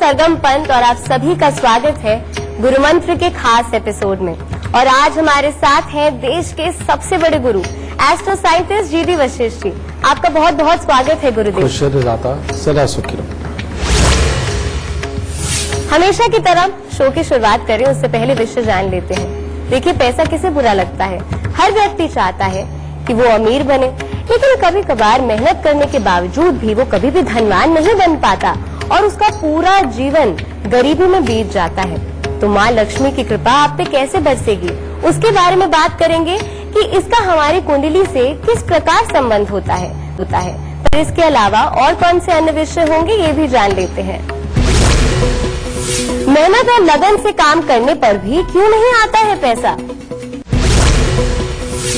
सरगम पंत और आप सभी का स्वागत है गुरु मंत्र के खास एपिसोड में। और आज हमारे साथ हैं देश के सबसे बड़े गुरु astro scientist GD. Vashishtha ji. आपका बहुत बहुत स्वागत है गुरुदेव। खुश रहता, सदा सुखी रहो। हमेशा की तरह शो की शुरुआत करें उससे पहले विषय जान लेते हैं। देखिए, पैसा किसे बुरा लगता है? हर व्यक्ति चाहता है कि वो अमीर बने, लेकिन कभी कभार मेहनत करने के बावजूद भी वो कभी भी धनवान नहीं बन पाता और उसका पूरा जीवन गरीबी में बीत जाता है। तो माँ लक्ष्मी की कृपा आप पे कैसे बरसेगी, उसके बारे में बात करेंगे कि इसका हमारी कुंडली से किस प्रकार संबंध होता है। पर इसके अलावा और कौन से अन्य विषय होंगे ये भी जान लेते हैं। मेहनत और लगन से काम करने पर भी क्यों नहीं आता है पैसा?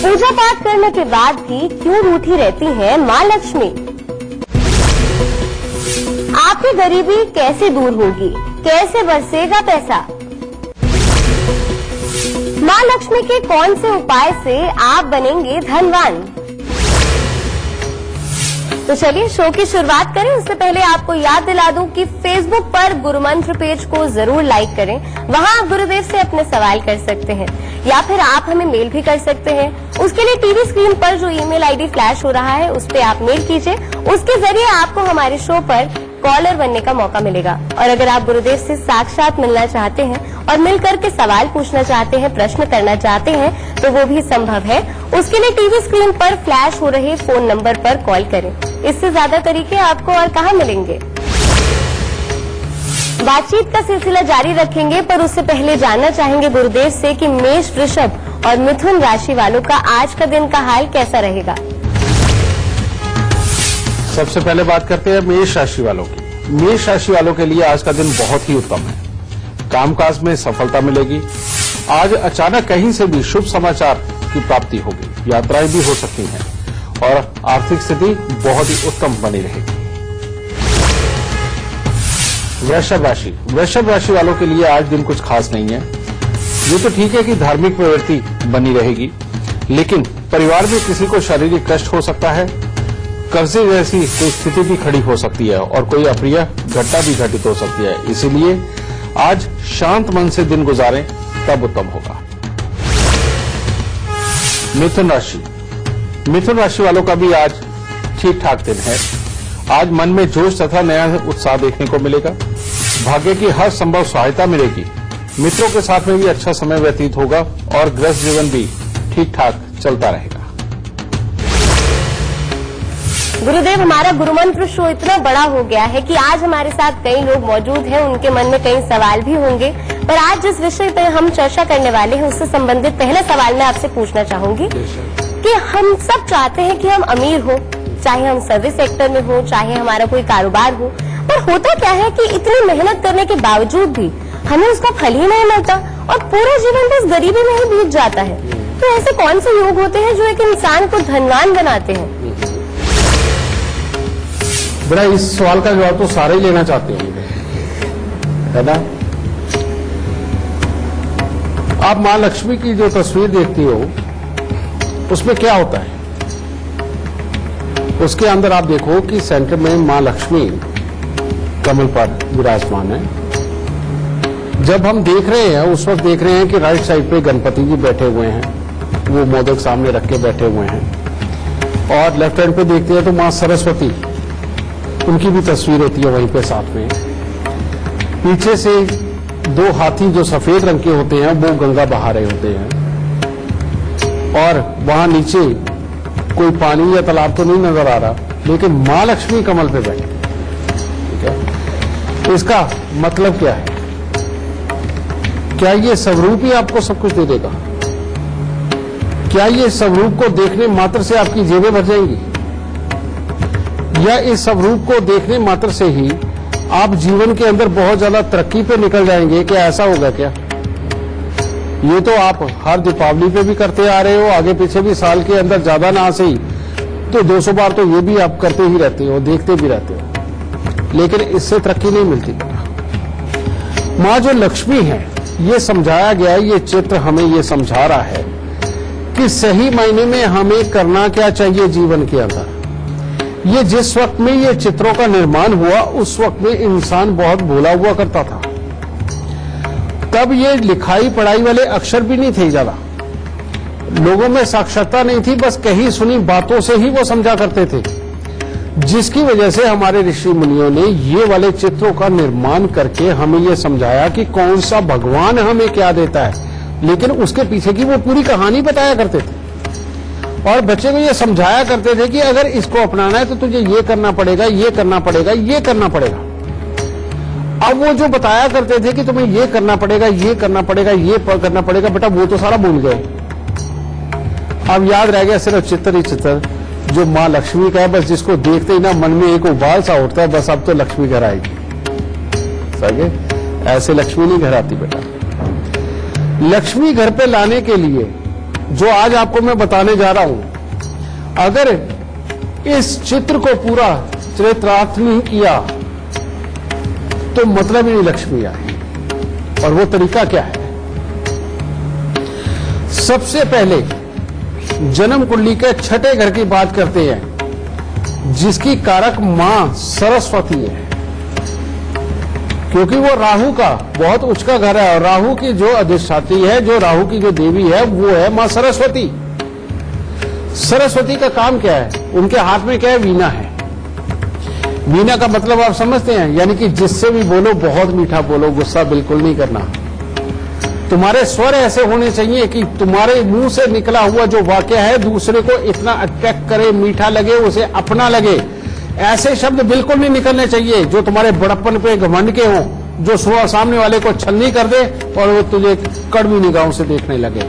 पूजा पाठ करने के बाद भी क्यों रूठी रहती है माँ लक्ष्मी? आपकी गरीबी कैसे दूर होगी, कैसे बरसेगा पैसा? माँ लक्ष्मी के कौन से उपाय से आप बनेंगे धनवान? तो चलिए शो की शुरुआत करें। उससे पहले आपको याद दिला दूं कि फेसबुक पर गुरु मंत्र पेज को जरूर लाइक करें। वहां आप गुरुदेव से अपने सवाल कर सकते हैं या फिर आप हमें मेल भी कर सकते हैं। उसके लिए टीवी स्क्रीन पर जो ईमेल आईडी फ्लैश हो रहा है उस पर आप मेल कीजिए। उसके जरिए आपको हमारे शो पर कॉलर बनने का मौका मिलेगा। और अगर आप गुरुदेव से साक्षात मिलना चाहते हैं और मिलकर के सवाल पूछना चाहते हैं, प्रश्न करना चाहते हैं, तो वो भी संभव है। उसके लिए टीवी स्क्रीन पर फ्लैश हो रहे फोन नंबर पर कॉल करें। इससे ज्यादा तरीके आपको और कहाँ मिलेंगे। बातचीत का सिलसिला जारी रखेंगे, पर उससे पहले जानना चाहेंगे गुरुदेव से कि मेष, वृषभ और मिथुन राशि वालों का आज का दिन का हाल कैसा रहेगा। सबसे पहले बात करते हैं मेष राशि वालों की। मेष राशि वालों के लिए आज का दिन बहुत ही उत्तम है। कामकाज में सफलता मिलेगी। आज अचानक कहीं से भी शुभ समाचार की प्राप्ति होगी। यात्राएं भी हो सकती हैं और आर्थिक स्थिति बहुत ही उत्तम बनी रहेगी। वृषभ राशि वालों के लिए आज दिन कुछ खास नहीं है। ये तो ठीक है कि धार्मिक प्रवृत्ति बनी रहेगी, लेकिन परिवार में किसी को शारीरिक कष्ट हो सकता है। कर्जे जैसी कोई स्थिति भी खड़ी हो सकती है और कोई अप्रिय घटना भी घटित हो सकती है। इसीलिए आज शांत मन से दिन गुजारें, तब उत्तम होगा। मिथुन राशि वालों का भी आज ठीक ठाक दिन है। आज मन में जोश तथा नया उत्साह देखने को मिलेगा। भाग्य की हर संभव सहायता मिलेगी। मित्रों के साथ में भी अच्छा समय व्यतीत होगा और गृहस्थ जीवन भी ठीक ठाक चलता रहेगा। गुरुदेव, हमारा गुरुमंत्र शो इतना बड़ा हो गया है कि आज हमारे साथ कई लोग मौजूद हैं, उनके मन में कई सवाल भी होंगे। पर आज जिस विषय पर हम चर्चा करने वाले हैं उससे संबंधित पहला सवाल मैं आपसे पूछना चाहूंगी कि हम सब चाहते हैं कि हम अमीर हो, चाहे हम सर्विस सेक्टर में हो, चाहे हमारा कोई कारोबार हो। पर होता क्या है कि इतनी मेहनत करने के बावजूद भी हमें उसका फल ही नहीं मिलता और पूरा जीवन बस गरीबी में ही बीत जाता है। तो ऐसे कौन से योग होते हैं जो एक इंसान को धनवान बनाते हैं? बड़ा इस सवाल का जवाब तो सारे ही लेना चाहते होंगे, है ना। आप माँ लक्ष्मी की जो तस्वीर देखती हो उसमें क्या होता है? उसके अंदर आप देखो कि सेंटर में माँ लक्ष्मी कमल पर विराजमान है। जब हम देख रहे हैं उस वक्त देख रहे हैं कि राइट साइड पे गणपति जी बैठे हुए हैं, वो मोदक सामने रख के बैठे हुए हैं। और लेफ्ट हैंड पे देखते हैं तो माँ सरस्वती, उनकी भी तस्वीर होती है वहीं पे साथ में। पीछे से दो हाथी जो सफेद रंग के होते हैं वो गंगा बहा रहे होते हैं। और वहां नीचे कोई पानी या तालाब तो नहीं नजर आ रहा, लेकिन माँ लक्ष्मी कमल पे बैठे। ठीक है, इसका मतलब क्या है? क्या ये स्वरूप ही आपको सब कुछ दे देगा? क्या ये स्वरूप को देखने मात्र से आपकी जेबें भर जाएंगी, या इस स्वरूप को देखने मात्र से ही आप जीवन के अंदर बहुत ज्यादा तरक्की पे निकल जाएंगे? क्या ऐसा होगा क्या? ये तो आप हर दीपावली पे भी करते आ रहे हो, आगे पीछे भी साल के अंदर ज्यादा ना सही तो 200 बार तो ये भी आप करते ही रहते हो, देखते भी रहते हो, लेकिन इससे तरक्की नहीं मिलती। माँ जो लक्ष्मी है, ये समझाया गया, ये चित्र हमें ये समझा रहा है कि सही मायने में हमें करना क्या चाहिए जीवन के अंदर। ये जिस वक्त में ये चित्रों का निर्माण हुआ उस वक्त में इंसान बहुत भोला हुआ करता था। तब ये लिखाई पढ़ाई वाले अक्षर भी नहीं थे ज्यादा, लोगों में साक्षरता नहीं थी, बस कही सुनी बातों से ही वो समझा करते थे, जिसकी वजह से हमारे ऋषि मुनियों ने ये वाले चित्रों का निर्माण करके हमें ये समझाया कि कौन सा भगवान हमें क्या देता है, लेकिन उसके पीछे की वो पूरी कहानी बताया करते थे और बच्चे को ये समझाया करते थे कि अगर इसको अपनाना है तो तुझे ये करना पड़ेगा, ये करना पड़ेगा, ये करना पड़ेगा। अब वो जो बताया करते थे कि तुम्हें ये करना पड़ेगा, ये करना पड़ेगा, ये करना पड़ेगा, बेटा वो तो सारा भूल गए। अब याद रह गया सिर्फ चित्र ही चित्र जो माँ लक्ष्मी का है, बस जिसको देखते ही ना मन में एक उबाल सा उठता है, बस अब तो लक्ष्मी घर आएगी। सगे ऐसे लक्ष्मी नहीं घर आती बेटा। लक्ष्मी घर पे लाने के लिए जो आज आपको मैं बताने जा रहा हूं, अगर इस चित्र को पूरा चरितार्थ नहीं किया तो मतलब ही नहीं लक्ष्मी आई। और वो तरीका क्या है? सबसे पहले जन्म कुंडली के छठे घर की बात करते हैं, जिसकी कारक मां सरस्वती है, क्योंकि वो राहु का बहुत उच्च का घर है और राहु की जो अधिष्ठात्री है, जो राहु की जो देवी है वो है मां सरस्वती। सरस्वती का काम क्या है? उनके हाथ में क्या है? वीणा है। वीणा का मतलब आप समझते हैं, यानी कि जिससे भी बोलो बहुत मीठा बोलो, गुस्सा बिल्कुल नहीं करना। तुम्हारे स्वर ऐसे होने चाहिए कि तुम्हारे मुंह से निकला हुआ जो वाक्य है दूसरे को इतना अट्रैक्ट करे, मीठा लगे, उसे अपना लगे। ऐसे शब्द बिल्कुल नहीं निकलने चाहिए जो तुम्हारे बड़प्पन पे घमंड के हों, जो सामने वाले को छलनी कर दे और वो तुझे कड़वी निगाहों से देखने लगे।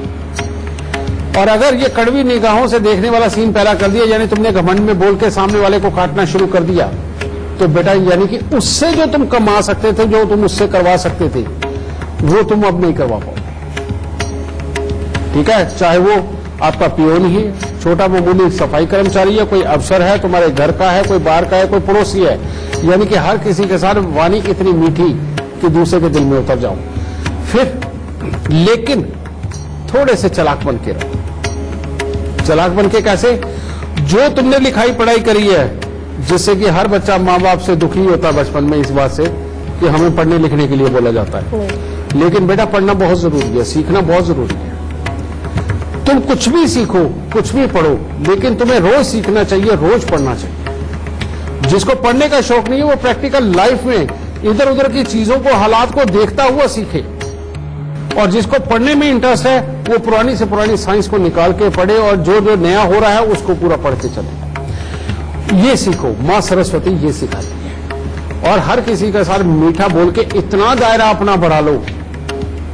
और अगर ये कड़वी निगाहों से देखने वाला सीन पैदा कर दिया, यानी तुमने घमंड में बोल के सामने वाले को काटना शुरू कर दिया, तो बेटा यानी कि उससे जो तुम कमा सकते थे, जो तुम उससे करवा सकते थे, वो तुम अब नहीं करवा पाओगे। ठीक है, चाहे वो आपका पियोन ही, छोटा मामूली सफाई कर्मचारी है, कोई अफसर है, तुम्हारे घर का है, कोई बाहर का है, कोई पड़ोसी है, यानी कि हर किसी के साथ वाणी इतनी मीठी कि दूसरे के दिल में उतर जाओ। फिर लेकिन थोड़े से चालाक बन के रहो। चालाक बन के कैसे? जो तुमने लिखाई पढ़ाई करी है, जिससे कि हर बच्चा माँ बाप से दुखी होता है बचपन में इस बात से कि हमें पढ़ने लिखने के लिए बोला जाता है, लेकिन बेटा पढ़ना बहुत जरूरी है, सीखना बहुत जरूरी है। तुम कुछ भी सीखो, कुछ भी पढ़ो, लेकिन तुम्हें रोज सीखना चाहिए, रोज पढ़ना चाहिए। जिसको पढ़ने का शौक नहीं है वो प्रैक्टिकल लाइफ में इधर उधर की चीजों को, हालात को देखता हुआ सीखे। और जिसको पढ़ने में इंटरेस्ट है वो पुरानी से पुरानी साइंस को निकाल के पढ़े और जो जो नया हो रहा है उसको पूरा पढ़ के चले। ये सीखो, मां सरस्वती ये सिखाती है। और हर किसी के साथ मीठा बोल के इतना दायरा अपना बढ़ा लो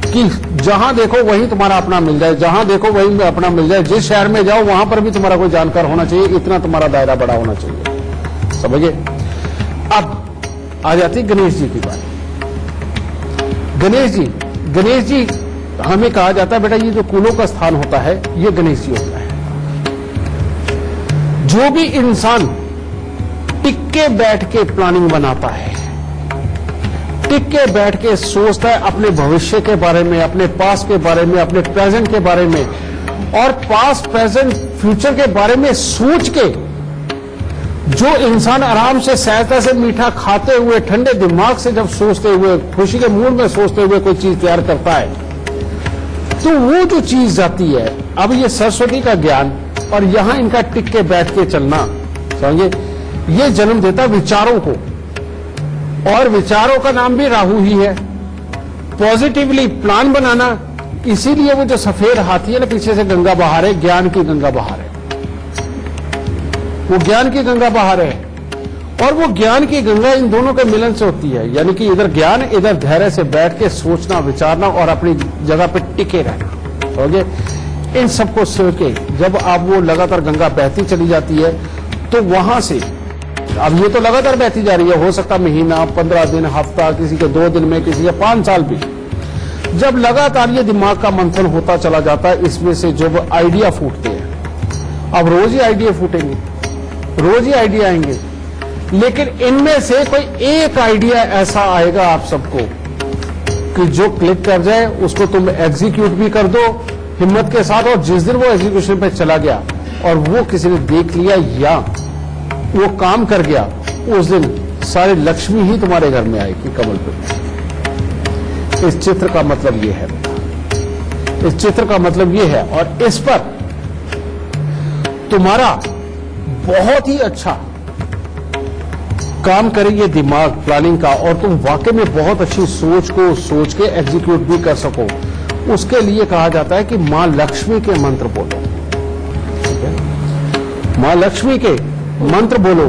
कि जहां देखो वहीं तुम्हारा अपना मिल जाए, जहां देखो वहीं अपना मिल जाए। जिस शहर में जाओ वहां पर भी तुम्हारा कोई जानकार होना चाहिए, इतना तुम्हारा दायरा बड़ा होना चाहिए। समझिए। अब आ जाती गणेश जी की बात। गणेश जी हमें कहा जाता है बेटा ये जो कुलों का स्थान होता है ये गणेश जी होता है। जो भी इंसान टिक के बैठ के प्लानिंग बनाता है, टिक के बैठ के सोचता है अपने भविष्य के बारे में, अपने पास के बारे में, अपने प्रेजेंट के बारे में, और पास्ट प्रेजेंट फ्यूचर के बारे में सोच के जो इंसान आराम से सहजता से मीठा खाते हुए ठंडे दिमाग से जब सोचते हुए खुशी के मूड में सोचते हुए कोई चीज तैयार करता है तो वो जो चीज जाती है। अब ये सरस्वती का ज्ञान और यहां इनका टिक के बैठ के चलना, समझिए, ये जन्म देता विचारों को, और विचारों का नाम भी राहु ही है। पॉजिटिवली प्लान बनाना, इसीलिए वो जो सफेद हाथी है ना पीछे से गंगा बहा रहे, ज्ञान की गंगा बहा रहे, वो ज्ञान की गंगा बहा रहे हैं। और वो ज्ञान की गंगा इन दोनों के मिलन से होती है, यानी कि इधर ज्ञान, इधर धैर्य से बैठ के सोचना विचारना और अपनी जगह पे टिके रहना। ओके, इन सबको सोच के जब आप वो लगातार गंगा बहती चली जाती है तो वहां से, अब ये तो लगातार बहती जा रही है, हो सकता महीना, 15 दिन, हफ्ता, किसी के 2 दिन में, किसी के 5 साल भी। जब लगातार ये दिमाग का मंथन होता चला जाता है, इसमें से जब आइडिया फूटते हैं, अब रोज ही आइडिया फूटेंगे, रोज ही आइडिया आएंगे, लेकिन इनमें से कोई एक आइडिया ऐसा आएगा आप सबको कि जो क्लिक कर जाए, उसको तुम एग्जीक्यूट भी कर दो हिम्मत के साथ, और जिस दिन वो एग्जीक्यूशन पे चला गया और वो किसी ने देख लिया या वो काम कर गया, उस दिन सारी लक्ष्मी ही तुम्हारे घर में आएगी कमल पे। इस चित्र का मतलब ये है, इस चित्र का मतलब ये है। और इस पर तुम्हारा बहुत ही अच्छा काम करे ये दिमाग प्लानिंग का, और तुम वाकई में बहुत अच्छी सोच को सोच के एग्जीक्यूट भी कर सको। उसके लिए कहा जाता है कि मां लक्ष्मी के मंत्र बोलो, ठीक है? मां लक्ष्मी के मंत्र बोलो।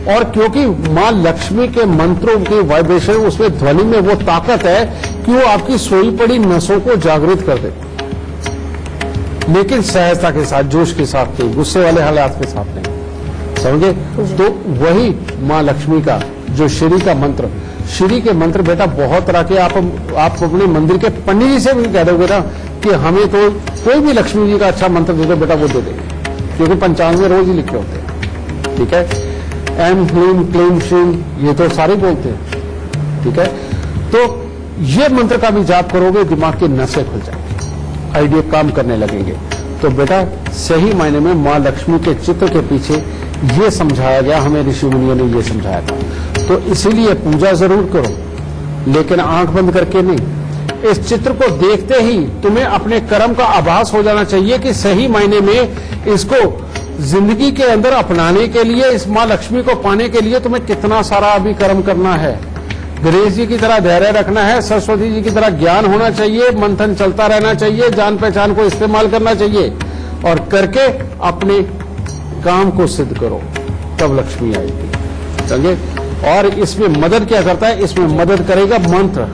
और क्योंकि मां लक्ष्मी के मंत्रों की वाइब्रेशन, उसमें ध्वनि में वो ताकत है कि वो आपकी सोई पड़ी नसों को जागृत कर दे, लेकिन सहजता के साथ, जोश के साथ नहीं, गुस्से वाले हालात के साथ नहीं, समझे? तो वही मां लक्ष्मी का जो श्री का मंत्र, श्री के मंत्र बेटा बहुत तरह के, आप अपने मंदिर के पंडित जी से भी कह दोगे ना कि हमें तो कोई भी लक्ष्मी जी का अच्छा मंत्र दे दो बेटा, वो दे देंगे, क्योंकि पंचांग में रोज ही लिखे होते हैं, ठीक है? एम ह्लीम क्लीम श्रीम, ये तो सारे बोलते हैं, ठीक है? तो ये मंत्र का भी जाप करोगे, दिमाग की नसें खुल जाएंगी, आइडिया काम करने लगेंगे। तो बेटा सही मायने में मां लक्ष्मी के चित्र के पीछे ये समझाया गया, हमें ऋषि मुनियों ने ये समझाया था। तो इसीलिए पूजा जरूर करो, लेकिन आंख बंद करके नहीं। इस चित्र को देखते ही तुम्हें अपने कर्म का आभास हो जाना चाहिए कि सही मायने में इसको जिंदगी के अंदर अपनाने के लिए, इस मां लक्ष्मी को पाने के लिए तुम्हें कितना सारा अभी कर्म करना है। गणेश जी की तरह धैर्य रखना है, सरस्वती जी की तरह ज्ञान होना चाहिए, मंथन चलता रहना चाहिए, जान पहचान को इस्तेमाल करना चाहिए, और करके अपने काम को सिद्ध करो, तब लक्ष्मी आएगी, समझे? और इसमें मदद क्या करता है? इसमें मदद करेगा मंत्र।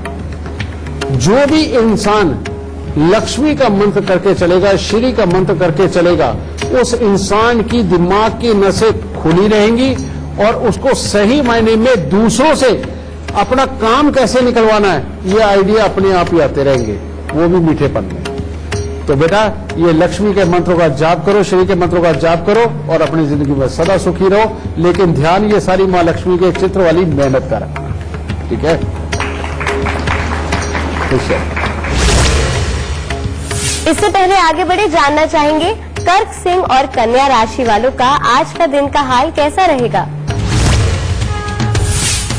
जो भी इंसान लक्ष्मी का मंत्र करके चलेगा, श्री का मंत्र करके चलेगा, उस इंसान की दिमाग की नसें खुली रहेंगी, और उसको सही मायने में दूसरों से अपना काम कैसे निकलवाना है, ये आइडिया अपने आप ही आते रहेंगे, वो भी मीठेपन में। तो बेटा ये लक्ष्मी के मंत्रों का जाप करो, श्री के मंत्रों का जाप करो, और अपनी जिंदगी में सदा सुखी रहो। लेकिन ध्यान ये सारी मां लक्ष्मी के चित्र वाली मेहनत का रखना, ठीक है? खुश है। इससे पहले आगे बढ़े, जानना चाहेंगे कर्क, सिंह और कन्या राशि वालों का आज का दिन का हाल कैसा रहेगा।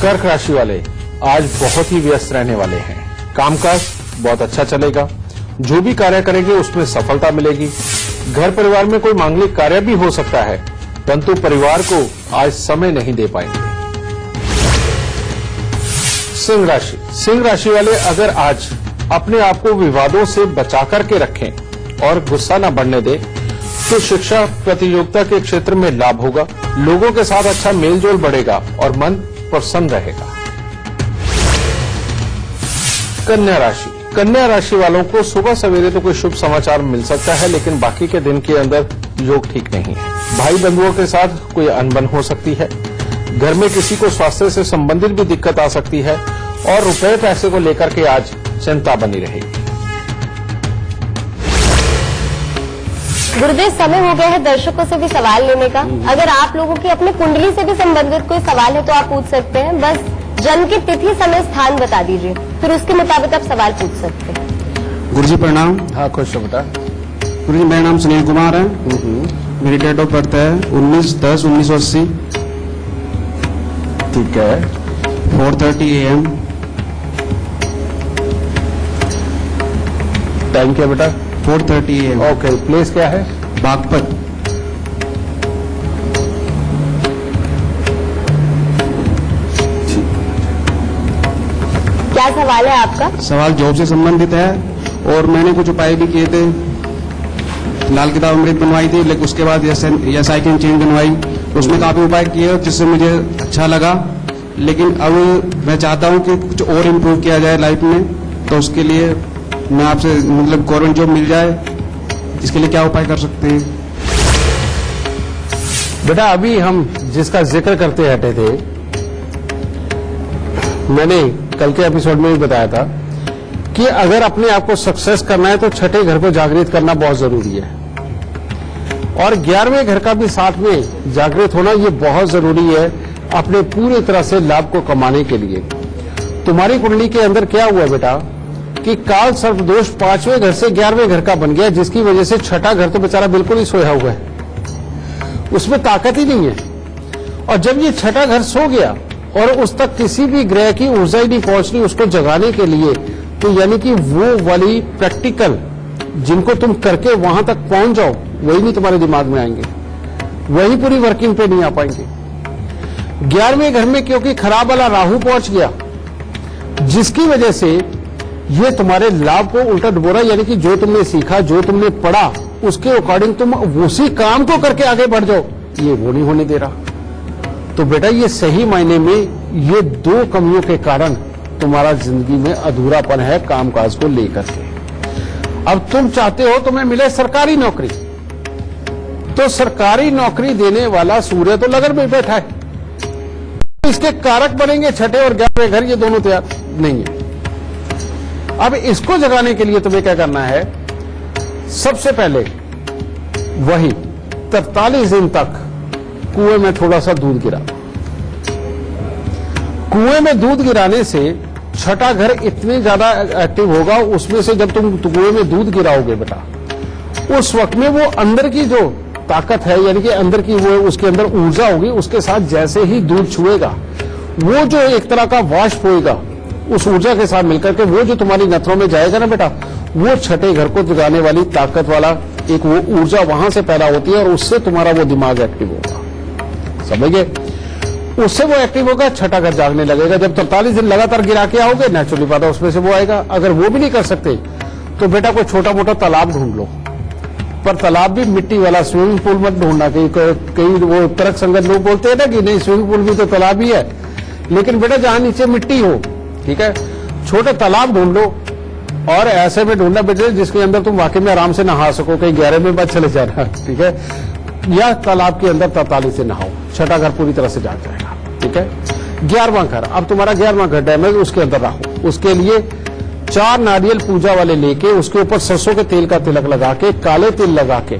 कर्क राशि वाले आज बहुत ही व्यस्त रहने वाले हैं। कामकाज बहुत अच्छा चलेगा, जो भी कार्य करेंगे उसमें सफलता मिलेगी। घर परिवार में कोई मांगलिक कार्य भी हो सकता है, परंतु परिवार को आज समय नहीं दे पाएंगे। सिंह राशि वाले अगर आज अपने आप को विवादों से बचा करके रखें और गुस्सा न बढ़ने दें, तो शिक्षा प्रतियोगिता के क्षेत्र में लाभ होगा, लोगों के साथ अच्छा मेलजोल बढ़ेगा और मन प्रसन्न रहेगा। कन्या राशि वालों को सुबह सवेरे तो कोई शुभ समाचार मिल सकता है, लेकिन बाकी के दिन के अंदर योग ठीक नहीं है। भाई बंधुओं के साथ कोई अनबन हो सकती है, घर में किसी को स्वास्थ्य से संबंधित भी दिक्कत आ सकती है, और रुपए पैसे को लेकर के आज चिंता बनी रहेगी। गुरुदेव समय हो गया है दर्शकों से भी सवाल लेने का। अगर आप लोगों की अपने कुंडली से भी संबंधित कोई सवाल है तो आप पूछ सकते हैं, बस जन्म की तिथि समय स्थान बता दीजिए, फिर उसके मुताबिक आप सवाल पूछ सकते हैं। गुरुजी प्रणाम। हाँ खुश हो बेटा। गुरुजी मेरा नाम सुनील कुमार है, मेरी डेट ऑफ बर्थ है 19/10/1980। ठीक है। 4:30 AM। टाइम क्या बेटा? 4:30 AM। ओके। प्लेस क्या है? बागपत। क्या सवाल है आपका? सवाल जॉब से संबंधित है, और मैंने कुछ उपाय भी किए थे। लाल किताब अमृत बनवाई थी, लेकिन उसके बाद यस आई कैन चेंज बनवाई, उसमें काफी उपाय किए जिससे मुझे अच्छा लगा। लेकिन अब मैं चाहता हूं कि कुछ और इम्प्रूव किया जाए लाइफ में, तो उसके लिए मैं आपसे मतलब गवर्नमेंट जॉब मिल जाए, इसके लिए क्या उपाय कर सकते हैं? बेटा अभी हम जिसका जिक्र करते हटे थे, मैंने कल के एपिसोड में भी बताया था कि अगर अपने आप को सक्सेस करना है तो छठे घर को जागृत करना बहुत जरूरी है, और 11वें घर का भी साथ में जागृत होना ये बहुत जरूरी है अपने पूरी तरह से लाभ को कमाने के लिए। तुम्हारी कुंडली के अंदर क्या हुआ बेटा कि काल सर्प दोष 5वें घर से 11वें घर का बन गया, जिसकी वजह से छठा घर तो बेचारा बिल्कुल ही सोया हुआ है, उसमें ताकत ही नहीं है। और जब ये छठा घर सो गया और उस तक किसी भी ग्रह की ऊर्जा ही नहीं पहुंच रही उसको जगाने के लिए, तो यानी कि वो वाली प्रैक्टिकल जिनको तुम करके वहां तक पहुंच जाओ, वही नहीं तुम्हारे दिमाग में आएंगे, वही पूरी वर्किंग पे नहीं आ पाएंगे। 11वें घर में क्योंकि खराब वाला राहु पहुंच गया, जिसकी वजह से ये तुम्हारे लाभ को उल्टा डुबोरा, यानी कि जो तुमने सीखा, जो तुमने पढ़ा, उसके अकॉर्डिंग तुम उसी काम को करके आगे बढ़ जाओ, ये वो नहीं होने दे रहा। तो बेटा ये सही मायने में ये दो कमियों के कारण तुम्हारा जिंदगी में अधूरापन है कामकाज को लेकर के। अब तुम चाहते हो तुम्हें मिले सरकारी नौकरी, तो सरकारी नौकरी देने वाला सूर्य तो लगन में बैठा है, इसके कारक बनेंगे छठे और 11वें घर, ये दोनों तैयार नहीं है। अब इसको जगाने के लिए तुम्हें क्या करना है, सबसे पहले वही 43 दिन तक कुएं में थोड़ा सा दूध गिरा। कुएं में दूध गिराने से छठा घर इतने ज्यादा एक्टिव होगा, उसमें से जब तुम कुएं में दूध गिराओगे बेटा, उस वक्त में वो अंदर की जो ताकत है, यानी कि अंदर की वो उसके अंदर ऊर्जा होगी, उसके साथ जैसे ही दूध छुएगा, वो जो एक तरह का वाष्प होएगा, उस ऊर्जा के साथ मिलकर के वो जो तुम्हारी नथनों में जाएगा ना बेटा, वो छठे घर को जगाने वाली ताकत वाला एक वो ऊर्जा वहां से पैदा होती है और उससे तुम्हारा वो दिमाग एक्टिव होगा। समझ गए? उससे वो एक्टिव होगा, छठा घर जागने लगेगा। जब 43 दिन लगातार गिरा के आओगे, नेचुरली बात है उसमें से वो आएगा। अगर वो भी नहीं कर सकते तो बेटा कोई छोटा मोटा तालाब ढूंढ लो, पर तालाब भी मिट्टी वाला, स्विमिंग पूल मत ढूंढना। कई वो तर्क संगत लोग बोलते हैं ना कि नहीं स्विमिंग पूल भी तो तालाब ही है, लेकिन बेटा जहां नीचे मिट्टी हो, ठीक है, छोटे तालाब ढूंढ लो और ऐसे में ढूंढना बेटे जिसके अंदर तुम वाकई में आराम से नहा सको, कहीं गहरे में मत चले जाना, ठीक है, या तालाब के अंदर 43 से नहाओ, छठा घर पूरी तरह से जाग जाएगा। ठीक है, 11वां घर, अब तुम्हारा 11वां घर डैमेज, उसके अंदर रहो। उसके लिए 4 नारियल पूजा वाले लेके उसके ऊपर सरसों के तेल का तिलक लगा के, काले तिल लगा के,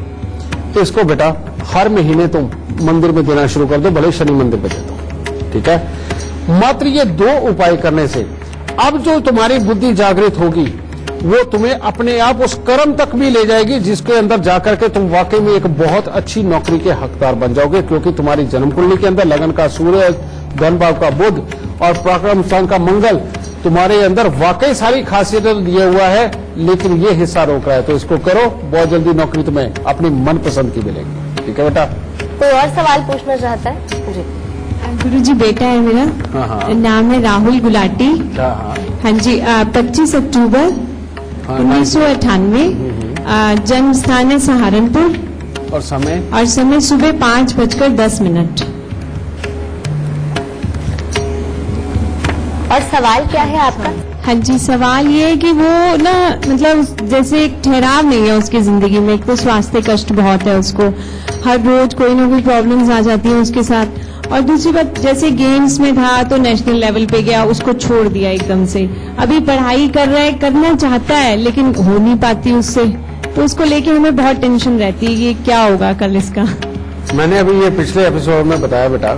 तो इसको बेटा हर महीने तुम मंदिर में देना शुरू कर दो, भले शनि मंदिर में दे दो। ठीक है, मात्र ये 2 उपाय करने से अब जो तुम्हारी बुद्धि जागृत होगी वो तुम्हें अपने आप उस कर्म तक भी ले जाएगी जिसके अंदर जाकर के तुम वाकई में एक बहुत अच्छी नौकरी के हकदार बन जाओगे, क्योंकि तुम्हारी जन्म कुंडली के अंदर लगन का सूर्य, धन भाव का बुध और पराक्रम स्थान का मंगल तुम्हारे अंदर वाकई सारी खासियतें दिए हुआ है, लेकिन ये हिस्सा रोक रहा है। तो इसको करो, बहुत जल्दी नौकरी तुम्हें अपनी मनपसंद की मिलेगी। ठीक है बेटा, कोई और सवाल पूछना चाहता है? जी गुरुजी, बेटा है मेरा। हाँ। नाम है राहुल गुलाटी। हाँ जी, 25 अक्टूबर 1998, जन्म स्थान है सहारनपुर और समय सुबह 5:10। और सवाल क्या है आपका? हाँ जी, सवाल ये है कि वो ना मतलब जैसे एक ठहराव नहीं है उसकी जिंदगी में। एक तो स्वास्थ्य कष्ट बहुत है उसको, हर रोज कोई ना कोई प्रॉब्लम्स आ जाती है उसके साथ। और दूसरी बात, जैसे गेम्स में था तो नेशनल लेवल पे गया, उसको छोड़ दिया एकदम से। अभी पढ़ाई करना चाहता है लेकिन हो नहीं पाती उससे, तो उसको लेके हमें बहुत टेंशन रहती है कि क्या होगा कल इसका। मैंने अभी ये पिछले एपिसोड में बताया बेटा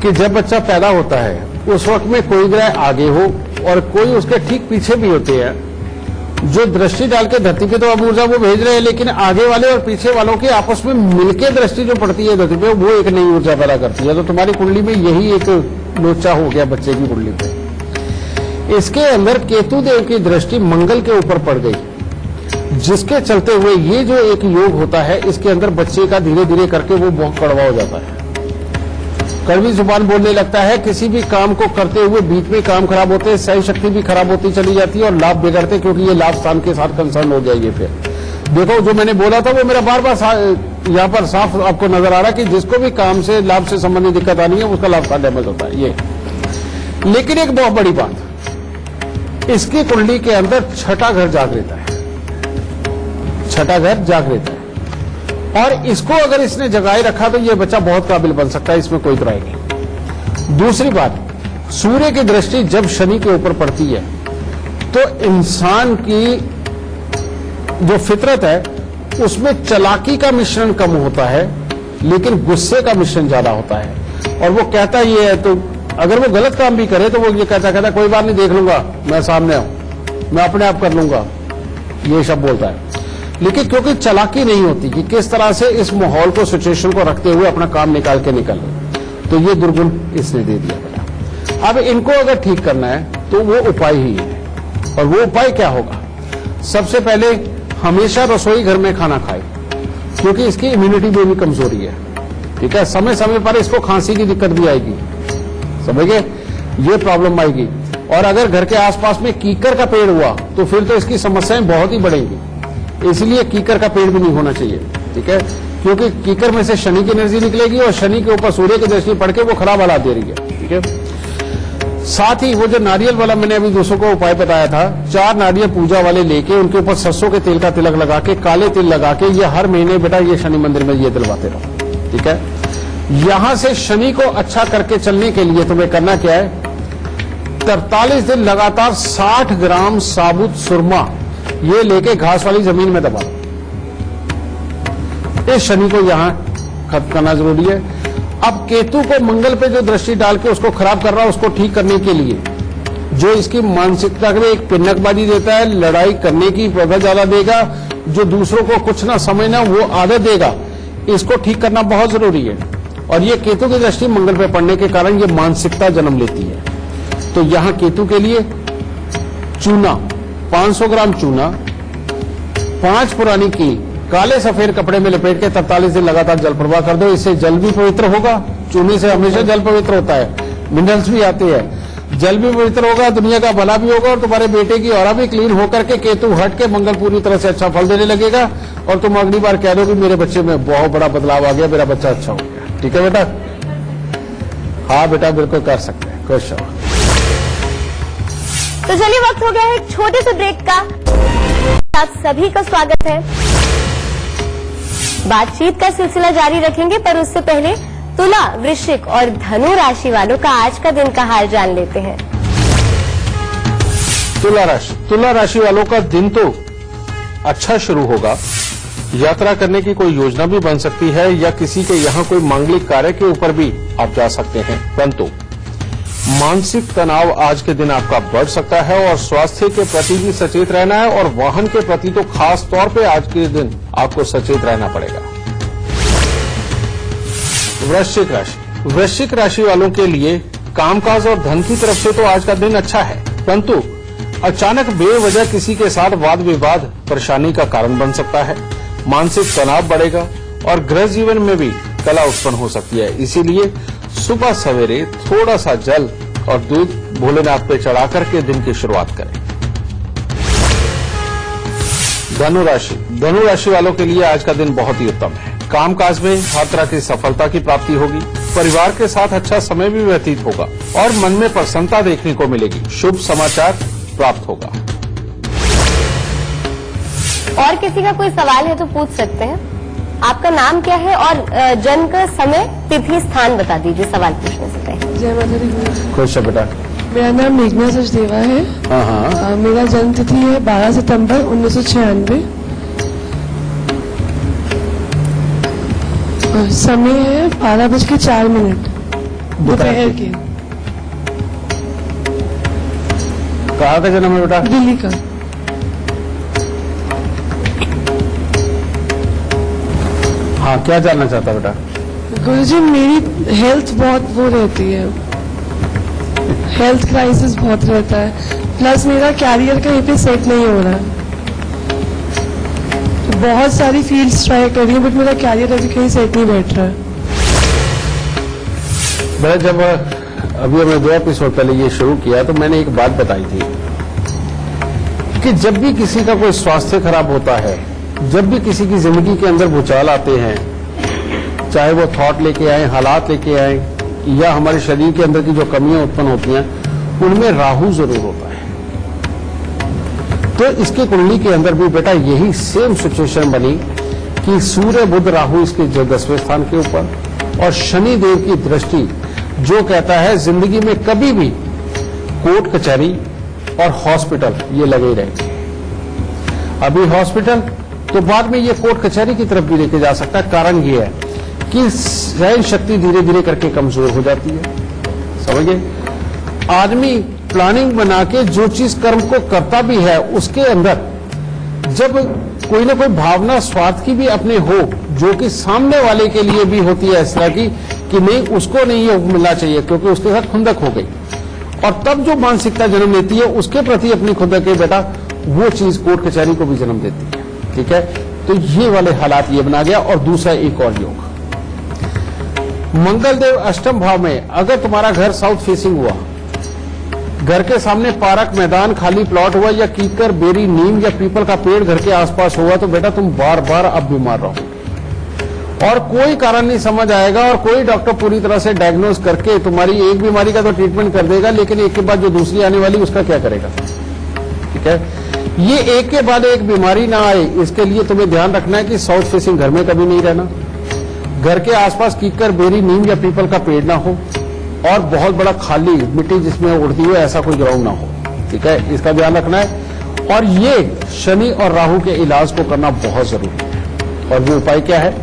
कि जब बच्चा पैदा होता है उस वक्त में कोई ग्रह आगे हो और कोई उसके ठीक पीछे भी होते हैं, जो दृष्टि डाल के धरती पे तो अब ऊर्जा वो भेज रहे हैं, लेकिन आगे वाले और पीछे वालों की आपस में मिलके दृष्टि जो पड़ती है धरती पे, वो एक नई ऊर्जा पैदा करती है। तो तुम्हारी कुंडली में यही एक लोचा हो गया बच्चे की कुंडली पे। इसके अंदर केतु देव की दृष्टि मंगल के ऊपर पड़ गई, जिसके चलते हुए ये जो एक योग होता है, इसके अंदर बच्चे का धीरे धीरे करके वो बहुत कड़वा हो जाता है, कड़वी जुबान बोलने लगता है। किसी भी काम को करते हुए बीच में काम खराब होते हैं, सहन शक्ति भी खराब होती चली जाती है और लाभ बिगड़ते, क्योंकि ये लाभ स्थान के साथ कंसर्न हो जाएगी। फिर देखो जो मैंने बोला था वो मेरा बार बार यहाँ पर साफ आपको नजर आ रहा है कि जिसको भी काम से लाभ से संबंधित दिक्कत आनी है उसका लाभ स्थान डैमेज होता है ये। लेकिन एक बहुत बड़ी बात, इसकी कुंडली के अंदर छठा घर जागृत है, छठा घर जागृत है, और इसको अगर इसने जगाए रखा तो ये बच्चा बहुत काबिल बन सकता है, इसमें कोई बुराई नहीं। दूसरी बात, सूर्य की दृष्टि जब शनि के ऊपर पड़ती है तो इंसान की जो फितरत है उसमें चालाकी का मिश्रण कम होता है, लेकिन गुस्से का मिश्रण ज्यादा होता है। और वो कहता ये है, तो अगर वो गलत काम भी करे तो वो ये कहता कोई बात नहीं, देख लूंगा, मैं सामने हूं, मैं अपने आप कर लूंगा, ये शब्द बोलता है। लेकिन क्योंकि चालाकी नहीं होती कि किस तरह से इस माहौल को, सिचुएशन को रखते हुए अपना काम निकाल के निकल। तो ये दुर्गुण इसने दे दिया बेटा। अब इनको अगर ठीक करना है तो वो उपाय ही है, और वो उपाय क्या होगा? सबसे पहले हमेशा रसोई घर में खाना खाए, क्योंकि इसकी इम्यूनिटी में भी कमजोरी है। ठीक है, समय समय पर इसको खांसी की दिक्कत भी आएगी, समझ गए, ये प्रॉब्लम आएगी। और अगर घर के आसपास में कीकर का पेड़ हुआ तो फिर तो इसकी समस्याएं बहुत ही बढ़ेंगी, इसलिए कीकर का पेड़ भी नहीं होना चाहिए। ठीक है, क्योंकि कीकर में से शनि की एनर्जी निकलेगी और शनि के ऊपर सूर्य की दृष्टि पड़ के वो खराब हालात दे रही है। ठीक है, साथ ही वो जो नारियल वाला मैंने अभी दूसरों को उपाय बताया था, 4 नारियल पूजा वाले लेके उनके ऊपर सरसों के तेल का तिलक लगा के, काले तिल लगा के, ये हर महीने बेटा ये शनि मंदिर में ये दिलवाते रहो। ठीक है, यहां से शनि को अच्छा करके चलने के लिए तुम्हें करना क्या है? 43 दिन लगातार 60 ग्राम साबुत सुरमा ये लेके घास वाली जमीन में दबा दो। इस शनि को यहां खत्म करना जरूरी है। अब केतु को मंगल पे जो दृष्टि डाल के उसको खराब कर रहा है, उसको ठीक करने के लिए जो इसकी मानसिकता में एक पिन्नकबाजी देता है, लड़ाई करने की प्रवृत्ति ज्यादा देगा, जो दूसरों को कुछ ना समझना वो आदत देगा, इसको ठीक करना बहुत जरूरी है। और ये केतु की दृष्टि मंगल पे पड़ने के कारण ये मानसिकता जन्म लेती है। तो यहां केतु के लिए चूना, 500 ग्राम चूना, 5 पुरानी की काले सफेद कपड़े में लपेट के 43 दिन लगातार जल प्रवाह कर दो। इससे जल भी पवित्र होगा, चूने से हमेशा जल पवित्र होता है, मिनरल्स भी आते हैं, जल भी पवित्र होगा, दुनिया का भला भी होगा, और तुम्हारे बेटे की ऑरा भी क्लीन होकर के केतु हट के मंगल पूरी तरह से अच्छा फल देने लगेगा। और तुम अगली बार कह दो कि मेरे बच्चे में बहुत बड़ा बदलाव आ गया, मेरा बच्चा अच्छा हो गया। ठीक है बेटा? हाँ बेटा, बिल्कुल कर सकते हैं, कोई शक। तो चलिए वक्त हो गया है एक छोटे से ब्रेक का। आप सभी का स्वागत है। बातचीत का सिलसिला जारी रखेंगे, पर उससे पहले तुला, वृश्चिक और धनु राशि वालों का आज का दिन का हाल जान लेते हैं। तुला राशि वालों का दिन तो अच्छा शुरू होगा। यात्रा करने की कोई योजना भी बन सकती है, या किसी के यहाँ कोई मांगलिक कार्य के ऊपर भी आप जा सकते हैं। परंतु मानसिक तनाव आज के दिन आपका बढ़ सकता है, और स्वास्थ्य के प्रति भी सचेत रहना है, और वाहन के प्रति तो खास तौर पे आज के दिन आपको सचेत रहना पड़ेगा। वृश्चिक राशि वालों के लिए कामकाज और धन की तरफ से तो आज का दिन अच्छा है, परंतु अचानक बेवजह किसी के साथ वाद विवाद परेशानी का कारण बन सकता है। मानसिक तनाव बढ़ेगा और गृह जीवन में भी कला उत्पन्न हो सकती है। इसीलिए सुबह सवेरे थोड़ा सा जल और दूध भोलेनाथ पे चढ़ा करके दिन की शुरुआत करें। धनु राशि वालों के लिए आज का दिन बहुत ही उत्तम है। कामकाज में हर तरह की सफलता की प्राप्ति होगी, परिवार के साथ अच्छा समय भी व्यतीत होगा और मन में प्रसन्नता देखने को मिलेगी। शुभ समाचार प्राप्त होगा। और किसी का कोई सवाल है तो पूछ सकते हैं। आपका नाम क्या है और जन्म का समय, तिथि, स्थान बता दीजिए सवाल पूछने से पहले। जय माता दी। खुश है बेटा। मेरा नाम मेघना सचदेवा है। हाँ। मेरा जन्म तिथि है 12 सितंबर 1996। समय है 12:04 दोपहर के। कहाँ का जन्म है बेटा? दिल्ली का। हाँ, क्या जानना चाहता बेटा? गुरुजी, मेरी हेल्थ बहुत वो रहती है, हेल्थ क्राइसिस बहुत रहता है, प्लस मेरा कैरियर कहीं पे सेट नहीं हो रहा है। बहुत सारी फील्ड्स ट्राई कर रही हूँ, बट मेरा कैरियर अभी कहीं सेट नहीं बैठ रहा है। मैं जब अभी हमने 2 एपिसोड पहले ये शुरू किया तो मैंने एक बात बताई थी कि जब भी किसी का कोई स्वास्थ्य खराब होता है, जब भी किसी की जिंदगी के अंदर भूचाल आते हैं, चाहे वो थॉट लेके आए, हालात लेके आए, या हमारे शरीर के अंदर की जो कमियां उत्पन्न होती हैं, उनमें राहु जरूर होता है। तो इसके कुंडली के अंदर भी बेटा यही सेम सिचुएशन बनी कि सूर्य बुध राहु इसके 10वें स्थान के ऊपर, और शनि देव की दृष्टि जो कहता है जिंदगी में कभी भी कोर्ट कचहरी और हॉस्पिटल ये लगे रहेंगे। अभी हॉस्पिटल तो बाद में ये कोर्ट कचहरी की तरफ भी लेके जा सकता है। कारण ये है कि सहन शक्ति धीरे धीरे करके कमजोर हो जाती है। समझ गए? आदमी प्लानिंग बना के जो चीज कर्म को करता भी है, उसके अंदर जब कोई ना कोई भावना स्वार्थ की भी अपने हो, जो कि सामने वाले के लिए भी होती है इस तरह की कि नहीं उसको नहीं ये मिलना चाहिए क्योंकि उसके साथ खुंदक हो गई, और तब जो मानसिकता जन्म लेती है उसके प्रति अपनी खुंदक है बेटा, वो चीज कोर्ट कचहरी को भी जन्म देती है। ठीक है, तो ये वाले हालात ये बना गया। और दूसरा एक और योग, मंगलदेव अष्टम भाव में अगर तुम्हारा घर साउथ फेसिंग हुआ, घर के सामने पार्क, मैदान, खाली प्लॉट हुआ, या कीकर, बेरी, नीम या पीपल का पेड़ घर के आसपास हुआ, तो बेटा तुम बार बार अब बीमार रहो और कोई कारण नहीं समझ आएगा, और कोई डॉक्टर पूरी तरह से डायग्नोज करके तुम्हारी एक बीमारी का तो ट्रीटमेंट कर देगा, लेकिन एक के बाद जो दूसरी आने वाली उसका क्या करेगा। ठीक है, ये एक के बाद एक बीमारी ना आए इसके लिए तुम्हें ध्यान रखना है कि साउथ फेसिंग घर में कभी नहीं रहना, घर के आसपास कीकर, बेरी, नीम या पीपल का पेड़ ना हो, और बहुत बड़ा खाली मिट्टी जिसमें उड़ती हो ऐसा कोई ग्राउंड ना हो। ठीक है, इसका ध्यान रखना है। और ये शनि और राहु के इलाज को करना बहुत जरूरी है। और वो उपाय क्या है,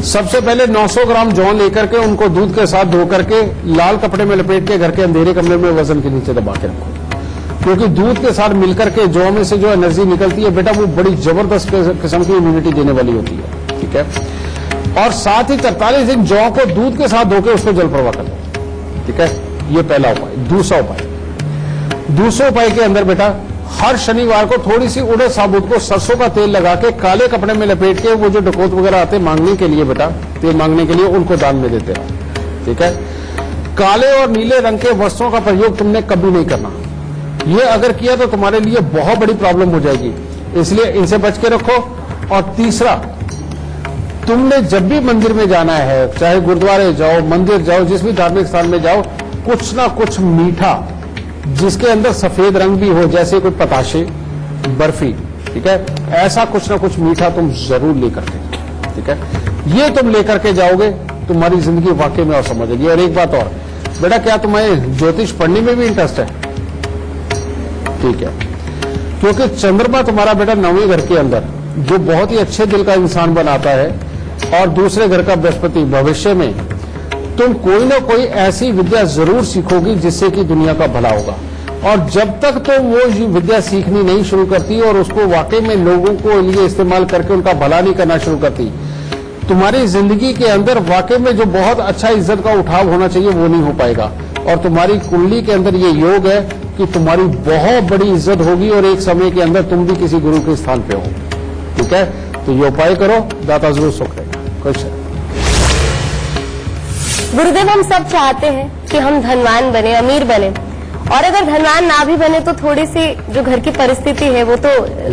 सबसे पहले 900 ग्राम जौ लेकर के उनको दूध के साथ धो करके लाल कपड़े में लपेट के घर के अंधेरे कमरे में वजन के नीचे दबा के रखो, क्योंकि दूध के साथ मिलकर के जौ में से जो एनर्जी निकलती है बेटा वो बड़ी जबरदस्त किस्म की इम्यूनिटी देने वाली होती है। ठीक है, और साथ ही 43 दिन जौ को दूध के साथ धोकर उसको जल प्रवाह कर दो। ठीक है, ये पहला उपाय। दूसरा उपाय के अंदर बेटा हर शनिवार को थोड़ी सी उड़द साबुत को सरसों का तेल लगा के काले कपड़े में लपेट के वो जो डकैत वगैरह आते मांगने के लिए बेटा, तेल मांगने के लिए, उनको दान में देते रहो। ठीक है, काले और नीले रंग के वस्त्रों का प्रयोग तुमने कभी नहीं करना, ये अगर किया तो तुम्हारे लिए बहुत बड़ी प्रॉब्लम हो जाएगी, इसलिए इनसे बच के रखो। और तीसरा, तुमने जब भी मंदिर में जाना है, चाहे गुरुद्वारे जाओ, मंदिर जाओ, जिस भी धार्मिक स्थान में जाओ, कुछ ना कुछ मीठा जिसके अंदर सफेद रंग भी हो, जैसे कोई पताशे, बर्फी, ठीक है, ऐसा कुछ ना कुछ मीठा तुम जरूर लेकर के, ठीक है, ये तुम लेकर के जाओगे, तुम्हारी जिंदगी वाकई में और समझेगी। और एक बात और बेटा, क्या तुम्हें ज्योतिष पढ़ने में भी इंटरेस्ट है? ठीक है, क्योंकि चंद्रमा तुम्हारा बेटा 9वें घर के अंदर जो बहुत ही अच्छे दिल का इंसान बनाता है, और दूसरे घर का बृहस्पति, भविष्य में तुम कोई ना कोई ऐसी विद्या जरूर सीखोगी जिससे कि दुनिया का भला होगा। और जब तक तुम वो विद्या सीखनी नहीं शुरू करती और उसको वाकई में लोगों को लिए इस्तेमाल करके उनका भला नहीं करना शुरू करती, तुम्हारी जिंदगी के अंदर वाकई में जो बहुत अच्छा इज्जत का उठाव होना चाहिए वो नहीं हो पाएगा। और तुम्हारी कुंडली के अंदर ये योग है कि तुम्हारी बहुत बड़ी इज्जत होगी और एक समय के अंदर तुम भी किसी गुरु के स्थान पे हो। ठीक है, तो ये उपाय करो, दाता जरूर सुख रहेगा। क्वेश्चन। गुरुदेव, हम सब चाहते हैं कि हम धनवान बने, अमीर बने, और अगर धनवान ना भी बने तो थोड़ी सी जो घर की परिस्थिति है वो तो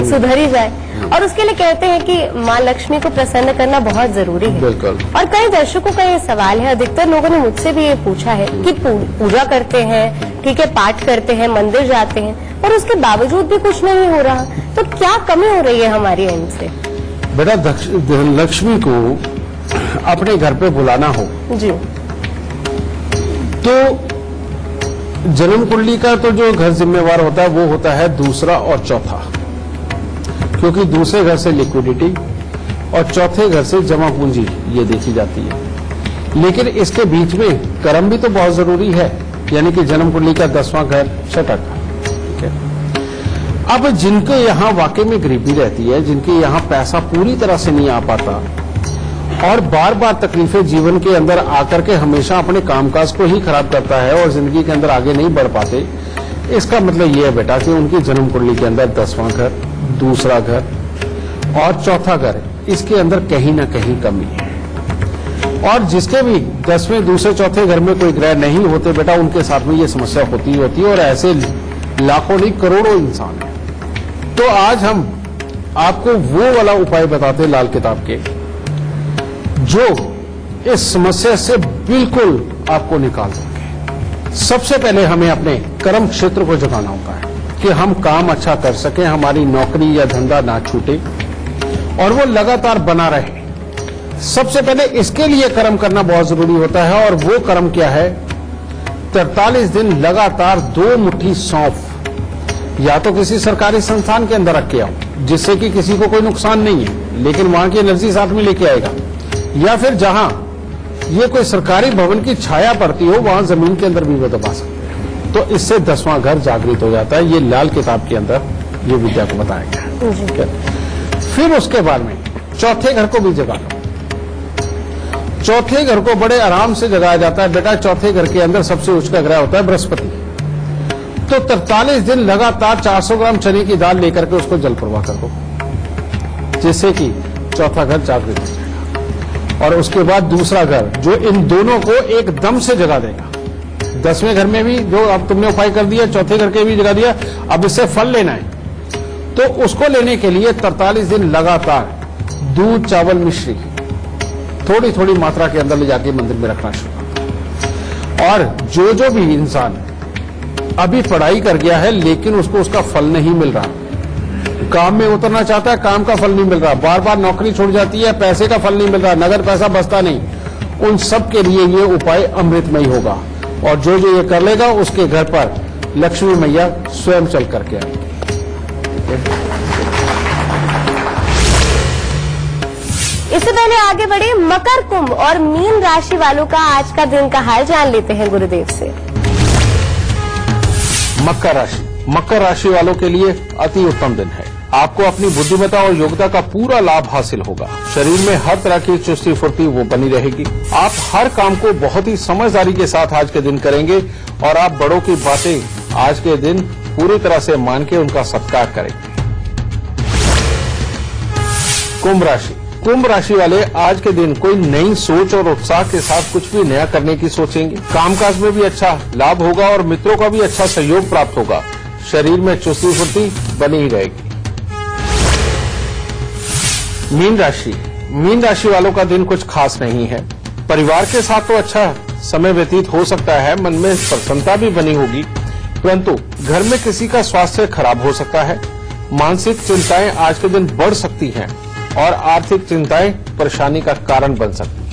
सुधर ही जाए, और उसके लिए कहते हैं कि माँ लक्ष्मी को प्रसन्न करना बहुत जरूरी है। बिल्कुल। और कई दर्शकों का ये सवाल है, अधिकतर लोगों ने मुझसे भी ये पूछा है कि पूजा करते हैं, ठीक है, पाठ करते हैं, मंदिर जाते हैं, और उसके बावजूद भी कुछ नहीं हो रहा, तो क्या कमी हो रही है हमारी एंड से? बेटा, लक्ष्मी को अपने घर पे बुलाना हो जी, तो जन्म कुंडली का तो जो घर जिम्मेवार होता है वो होता है दूसरा और चौथा, क्योंकि दूसरे घर से लिक्विडिटी और चौथे घर से जमा पूंजी ये देखी जाती है। लेकिन इसके बीच में कर्म भी तो बहुत जरूरी है, यानी कि जन्म कुंडली का 10वां घर षटक। ठीक है, अब जिनके यहाँ वाकई में गरीबी रहती है, जिनके यहाँ पैसा पूरी तरह से नहीं आ पाता और बार बार तकलीफें जीवन के अंदर आकर के हमेशा अपने कामकाज को ही खराब करता है और जिंदगी के अंदर आगे नहीं बढ़ पाते, इसका मतलब ये है बेटा कि उनकी जन्म कुंडली के अंदर 10वां घर, दूसरा घर और चौथा घर, इसके अंदर कहीं ना कहीं कमी है। और जिसके भी 10वें, दूसरे, चौथे घर में कोई ग्रह नहीं होते बेटा, उनके साथ में ये समस्या होती है, और ऐसे लाखों नहीं करोड़ों इंसान हैं। तो आज हम आपको वो वाला उपाय बताते लाल किताब के जो इस समस्या से बिल्कुल आपको निकाल देंगे। सबसे पहले हमें अपने कर्म क्षेत्र को जगाना होता है कि हम काम अच्छा कर सकें, हमारी नौकरी या धंधा ना छूटे और वो लगातार बना रहे। सबसे पहले इसके लिए कर्म करना बहुत जरूरी होता है, और वो कर्म क्या है? 43 दिन लगातार 2 मुट्ठी सौंफ या तो किसी सरकारी संस्थान के अंदर रख के आओ, जिससे कि किसी को कोई नुकसान नहीं है लेकिन वहां की एनर्जी साथ में लेके आएगा, या फिर जहां ये कोई सरकारी भवन की छाया पड़ती हो वहां जमीन के अंदर भी वो दबा सकते हैं। तो इससे 10वां घर जागृत हो जाता है। ये लाल किताब के अंदर ये विद्या को बताया गया है। फिर उसके बाद में चौथे घर को भी जगा लो। चौथे घर को बड़े आराम से जगाया जाता है बेटा। चौथे घर के अंदर सबसे उच्च का ग्रह होता है बृहस्पति। तो 43 दिन लगातार 400 ग्राम चने की दाल लेकर के उसको जल प्रवाह कर दो, जिससे कि चौथा घर जागृत हो जाएगा। और उसके बाद दूसरा घर जो इन दोनों को एकदम से जगा देगा। 10वें घर में भी जो अब तुमने उपाय कर दिया, चौथे घर के भी जगा दिया, अब इससे फल लेना है। तो उसको लेने के लिए 43 दिन लगातार दूध, चावल, मिश्री थोड़ी थोड़ी मात्रा के अंदर ले जाके मंदिर में रखना शुरू। और जो भी इंसान अभी पढ़ाई कर गया है लेकिन उसको उसका फल नहीं मिल रहा, काम में उतरना चाहता है, काम का फल नहीं मिल रहा, बार बार नौकरी छूट जाती है, पैसे का फल नहीं मिल रहा, नगद पैसा बचता नहीं, उन सब के लिए ये उपाय अमृतमय होगा। और जो ये कर लेगा उसके घर पर लक्ष्मी मैया स्वयं चल करके आएगी। इससे पहले आगे बढ़े, मकर, कुंभ और मीन राशि वालों का आज का दिन का हाल जान लेते हैं गुरुदेव से। मकर राशि वालों के लिए अति उत्तम दिन है। आपको अपनी बुद्धिमत्ता और योग्यता का पूरा लाभ हासिल होगा। शरीर में हर तरह की चुस्ती फुर्ती वो बनी रहेगी। आप हर काम को बहुत ही समझदारी के साथ आज के दिन करेंगे और आप बड़ों की बातें आज के दिन पूरी तरह से मान के उनका सत्कार करेंगे। कुंभ राशि वाले आज के दिन कोई नई सोच और उत्साह के साथ कुछ भी नया करने की सोचेंगे। कामकाज में भी अच्छा लाभ होगा और मित्रों का भी अच्छा सहयोग प्राप्त होगा। शरीर में चुस्ती फुर्ती बनी ही रहेगी। मीन राशि वालों का दिन कुछ खास नहीं है। परिवार के साथ तो अच्छा समय व्यतीत हो सकता है, मन में प्रसन्नता भी बनी होगी, परंतु घर में किसी का स्वास्थ्य खराब हो सकता है। मानसिक चिंताएं आज के दिन बढ़ सकती हैं और आर्थिक चिंताएं परेशानी का कारण बन सकती हैं।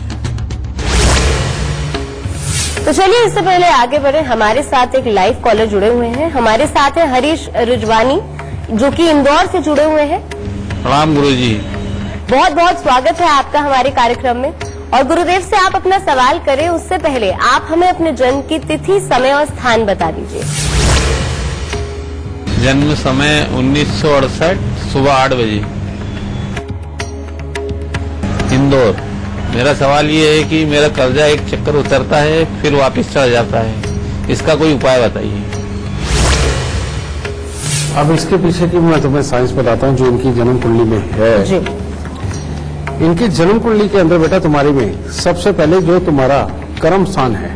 तो चलिए इससे पहले आगे बढ़े, हमारे साथ एक लाइव कॉलर जुड़े हुए हैं। हमारे साथ है हरीश रिजवानी जो कि इंदौर से जुड़े हुए हैं। प्रणाम गुरुजी। बहुत बहुत स्वागत है आपका हमारे कार्यक्रम में। और गुरुदेव से आप अपना सवाल करें उससे पहले आप हमें अपने जन्म की तिथि, समय और स्थान बता दीजिए। जन्म समय 1968 सुबह 8 बजे, इंदौर। मेरा सवाल ये है कि मेरा कर्जा एक चक्कर उतरता है फिर वापस चला जाता है, इसका कोई उपाय बताइए। अब इसके पीछे की मैं तुम्हें साइंस बताता हूँ जो इनकी जन्म कुंडली में है। जी। इनकी जन्म कुंडली के अंदर बेटा तुम्हारी में सबसे पहले जो तुम्हारा कर्म स्थान है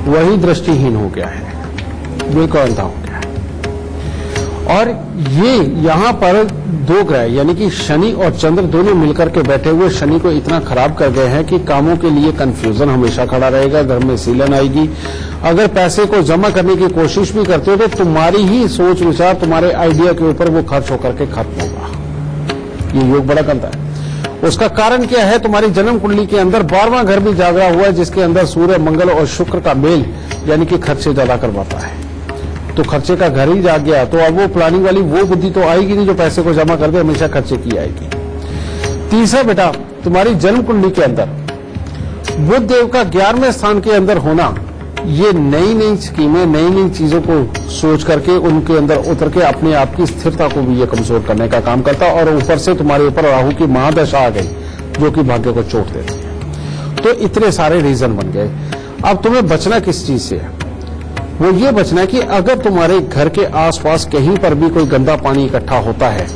वही दृष्टिहीन हो गया है, बेकांता हो गया है। और ये यहाँ पर दो ग्रह यानी कि शनि और चंद्र दोनों मिलकर के बैठे हुए शनि को इतना खराब कर गए हैं कि कामों के लिए कंफ्यूजन हमेशा खड़ा रहेगा, घर में सीलन आएगी। अगर पैसे को जमा करने की कोशिश भी करते हो तो तुम्हारी ही सोच विचार, तुम्हारे आइडिया के ऊपर वो खर्च होकर के खत्म होगा। ये योग बड़ा गंदा है। उसका कारण क्या है? तुम्हारी जन्म कुंडली के अंदर 12वां घर भी जागरा हुआ है जिसके अंदर सूर्य, मंगल और शुक्र का मेल यानी कि खर्चे ज्यादा करवाता है। तो खर्चे का घर ही जाग गया तो अब वो प्लानिंग वाली वो बुद्धि तो आएगी नहीं जो पैसे को जमा कर दे, हमेशा खर्चे की आएगी। तीसरा बेटा तुम्हारी जन्म कुंडली के अंदर बुध देव का 11वें स्थान के अंदर होना, ये नई नई स्कीमें, नई नई चीजों को सोच करके उनके अंदर उतर के अपने आप की स्थिरता को भी ये कमजोर करने का काम करता। और ऊपर से तुम्हारे ऊपर राहु की महादशा आ गई जो कि भाग्य को चोट देती है। तो इतने सारे रीजन बन गए। अब तुम्हें बचना किस चीज से है? वो ये बचना है कि अगर तुम्हारे घर के आसपास कहीं पर भी कोई गंदा पानी इकट्ठा होता है,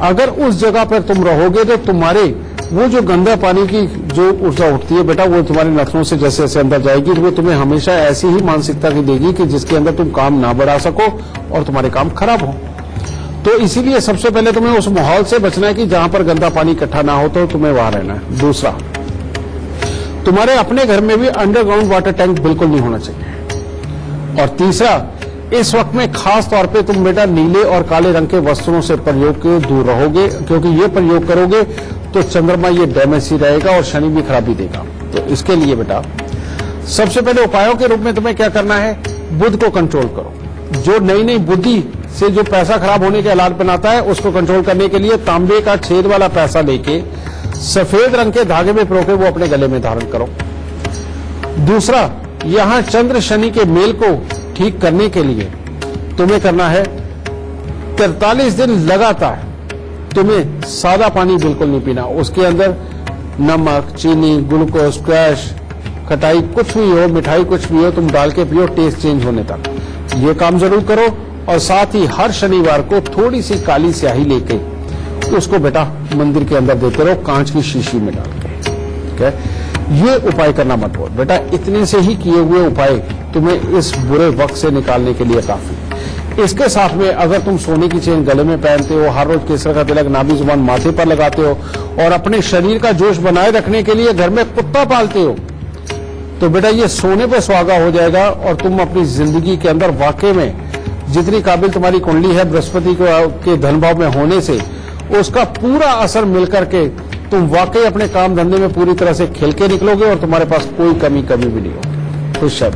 अगर उस जगह पर तुम रहोगे तो तुम्हारे वो जो गंदा पानी की जो ऊर्जा उठती है बेटा वो तुम्हारे नथनों से जैसे जैसे अंदर जाएगी वो तुम्हें हमेशा ऐसी ही मानसिकता की देगी कि जिसके अंदर तुम काम ना बढ़ा सको और तुम्हारे काम खराब हो। तो इसीलिए सबसे पहले तुम्हें उस माहौल से बचना है कि जहां पर गंदा पानी इकट्ठा ना हो तो तुम्हें वहां रहना है। दूसरा, तुम्हारे अपने घर में भी अंडरग्राउंड वाटर टैंक बिल्कुल नहीं होना चाहिए। और तीसरा, इस वक्त में खास तौर पे तुम बेटा नीले और काले रंग के वस्त्रों से प्रयोग के दूर रहोगे क्योंकि ये प्रयोग करोगे तो चंद्रमा ये डैमेज ही रहेगा और शनि भी खराबी देगा। तो इसके लिए बेटा सबसे पहले उपायों के रूप में तुम्हें क्या करना है? बुध को कंट्रोल करो। जो नई नई बुद्धि से जो पैसा खराब होने के हालात बनाता है उसको कंट्रोल करने के लिए तांबे का छेद वाला पैसा लेके सफेद रंग के धागे में पिरो के वो अपने गले में धारण करो। दूसरा, यहां चंद्र शनि के मेल को ठीक करने के लिए तुम्हें करना है 43 दिन लगातार तुम्हें सादा पानी बिल्कुल नहीं पीना, उसके अंदर नमक, चीनी, ग्लूकोज, क्रैश, खटाई कुछ भी हो, मिठाई कुछ भी हो, तुम डाल के पियो टेस्ट चेंज होने तक। ये काम जरूर करो। और साथ ही हर शनिवार को थोड़ी सी काली स्याही लेके उसको बेटा मंदिर के अंदर देते रहो, कांच की शीशी में डाल के। ठीक है, ये उपाय करना मत भूलो बेटा। इतने से ही किए हुए उपाय तुम्हें इस बुरे वक्त से निकालने के लिए काफी। इसके साथ में अगर तुम सोने की चेन गले में पहनते हो, हर रोज केसर का तिलक नाभि जुबान माथे पर लगाते हो और अपने शरीर का जोश बनाए रखने के लिए घर में कुत्ता पालते हो, तो बेटा ये सोने पर सुहागा हो जाएगा और तुम अपनी जिंदगी के अंदर वाकई में जितनी काबिल तुम्हारी कुंडली है बृहस्पति के धन भाव में होने से उसका पूरा असर मिलकर के तुम वाकई अपने काम धंधे में पूरी तरह से खिल के निकलोगे और तुम्हारे पास कोई कमी भी नहीं होगी। खुश है।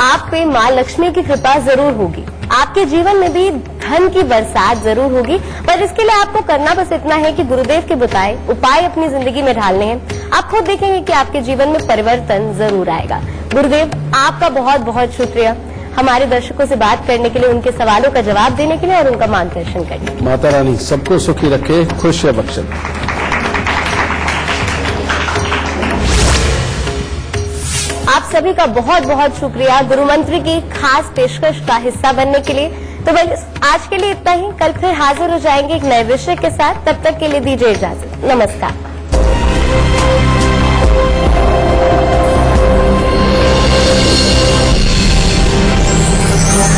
आप पे माँ लक्ष्मी की कृपा जरूर होगी, आपके जीवन में भी धन की बरसात जरूर होगी, पर इसके लिए आपको करना बस इतना है कि गुरुदेव के बताए उपाय अपनी जिंदगी में ढालने हैं। आप खुद देखेंगे कि आपके जीवन में परिवर्तन जरूर आएगा। गुरुदेव आपका बहुत बहुत शुक्रिया हमारे दर्शकों से बात करने के लिए, उनके सवालों का जवाब देने के लिए और उनका मार्गदर्शन करने के लिए। माता रानी सबको सुखी रखे, खुशियां बख्शे। आप सभी का बहुत बहुत शुक्रिया गुरु मंत्र की खास पेशकश का हिस्सा बनने के लिए। तो बस आज के लिए इतना ही, कल फिर हाजिर हो जाएंगे एक नए विषय के साथ। तब तक के लिए दीजिए इजाजत, नमस्कार।